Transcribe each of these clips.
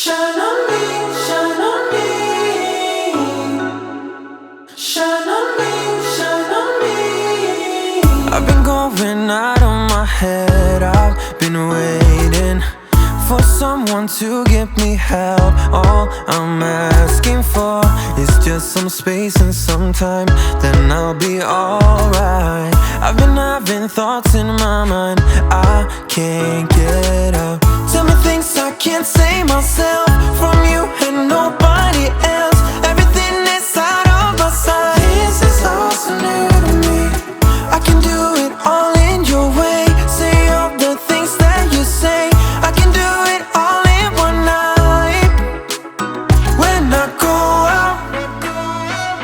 Shine on me, shine on me. Shine on me, shine on me. I've been going out of my head. I've been waiting for someone to give me help. All I'm asking for is just some space and some time, then I'll be alright. I've been having thoughts in my mind I can't get out. Tell me things I can't say myself, from you and nobody else. Everything is out of my sight. This is all so new to me. I can do it all in your way. Say all the things that you say. I can do it all in one night. When I go out,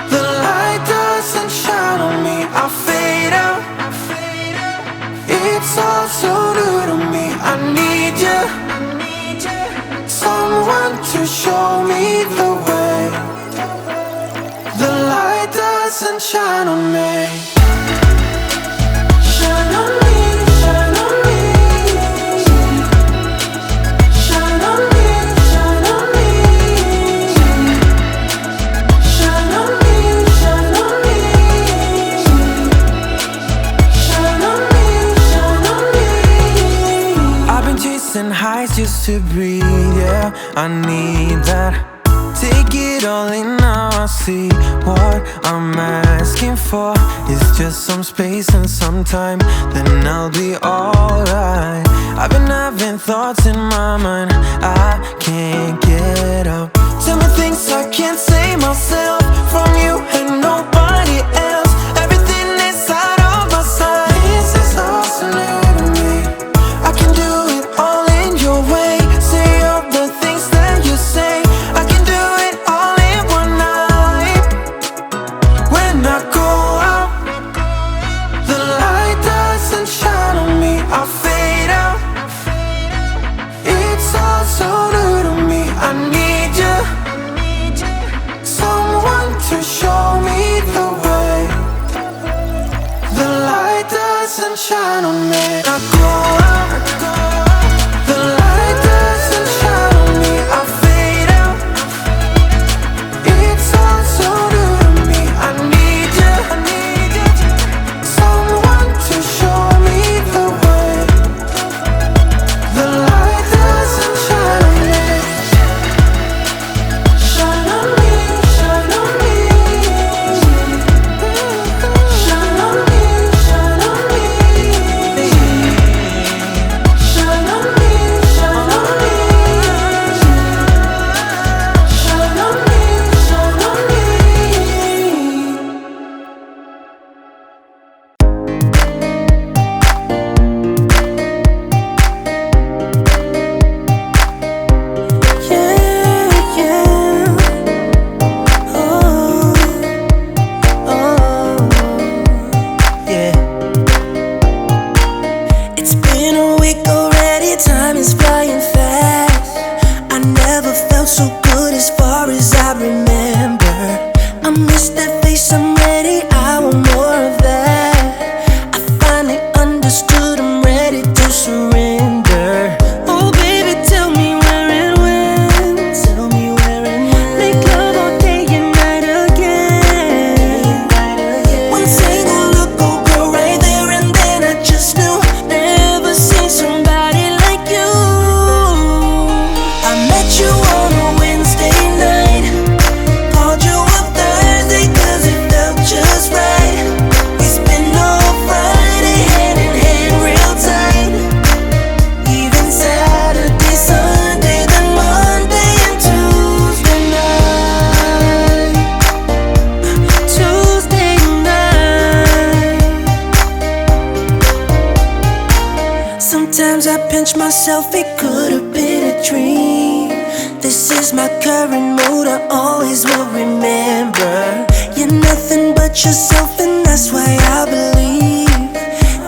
the light doesn't shine on me. I fade out. It's all so new to me. I need you, someone to show me the way. The light doesn't shine on me. Shine on me, shine on me. Shine on me, shine on me. Shine on me, shine on me. Shine on me, shine on me. I've been chasing highs just to breathe, yeah, I need that. Take it all in now, I see what I'm asking for is just some space and some time, then I'll be alright. I've been having thoughts in my mind I can't get out. Tell me things I can't say myself, from you and nobody else. Everything is out of my sight. This is all so new to me. I can do it all in your way. Say all the things that you say. I can do it all in one night. When I go out, the light doesn't shine on me. I fade out. It's all so new to me. I need you, someone to show me the way. The light doesn't shine on me. I go out, the light doesn't shine on me. I fade out. It's all so new to me. I need you, someone to show me the way. The light doesn't shine on me. Shine on me, shine on me. Shine on me, shine on me. Shine on me, shine on me. Shine on me, shine on me. Yeah, yeah. Oh, yeah. It's been a week already, time is flying fast. I never felt so good as far as I remember. I miss that face, I'm ready, I want more of that. I finally understood, I'm ready to surrender. Oh baby, tell me where and when. Tell me where and when. Make love all day and night again. One single look, oh girl, right there and then I just knew. Never seen somebody like you. I met you on a Wednesday night. Called you up Thursday 'cause it felt just right. We spent all Friday hand in hand real tight. Even Saturday, Sunday, then Monday and Tuesday night. Tuesday night. Sometimes I pinch myself, it could have been a dream. This is my current mood, I always will remember. You're nothing but yourself, and that's why I believe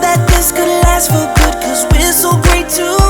that this could last for good, 'cause we're so great together.